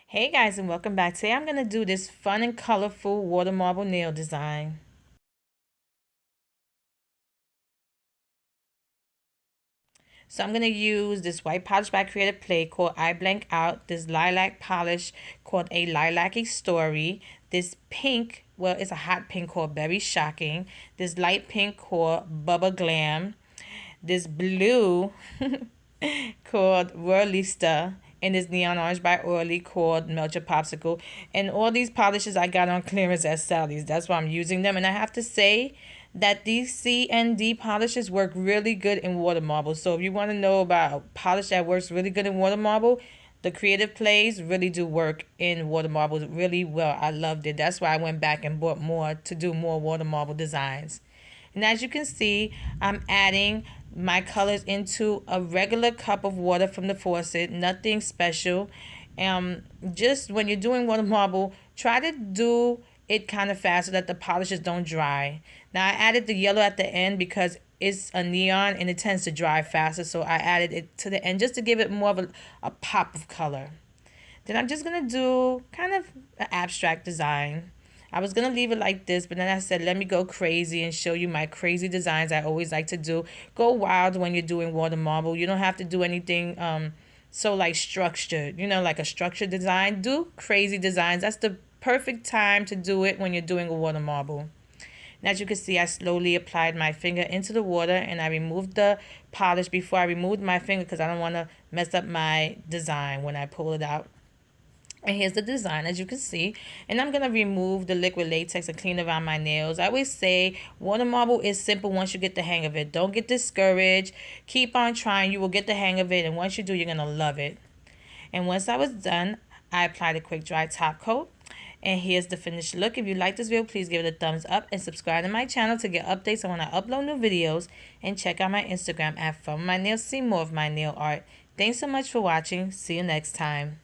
Hey guys, and welcome back. Today I'm going to do this fun and colorful water marble nail design. So I'm going to use this white polish by Creative Play called I Blank Out, this lilac polish called A Lilac-y Story, this pink, well it's a hot pink called Berry Shocking, this light pink called Bubba Glam, this blue called Whirlista, and this neon orange by Orly called Melt Your Popsicle. And all these polishes I got on clearance at Sally's. That's why I'm using them. And I have to say that these CND polishes work really good in water marble. So if you want to know about polish that works really good in water marble, the Creative Plays really do work in water marble really well. I loved it. That's why I went back and bought more to do more water marble designs. And as you can see, I'm adding my colors into a regular cup of water from the faucet, nothing special. Just when you're doing water marble, try to do it kind of fast so that the polishes don't dry. Now I added the yellow at the end because it's a neon and it tends to dry faster, so I added it to the end just to give it more of a pop of color. Then I'm just going to do kind of an abstract design. I was going to leave it like this, but then I said, let me go crazy and show you my crazy designs I always like to do. Go wild when you're doing water marble. You don't have to do anything so like structured, like a structured design. Do crazy designs. That's the perfect time to do it when you're doing a water marble. And as you can see, I slowly applied my finger into the water and I removed the polish before I removed my finger because I don't want to mess up my design when I pull it out. And here's the design, as you can see. And I'm going to remove the liquid latex and clean around my nails. I always say water marble is simple once you get the hang of it. Don't get discouraged. Keep on trying. You will get the hang of it. And once you do, you're going to love it. And once I was done, I applied a quick dry top coat. And here's the finished look. If you like this video, please give it a thumbs up and subscribe to my channel to get updates on when I upload new videos. And check out my Instagram at Funwithmynails. See more of my nail art. Thanks so much for watching. See you next time.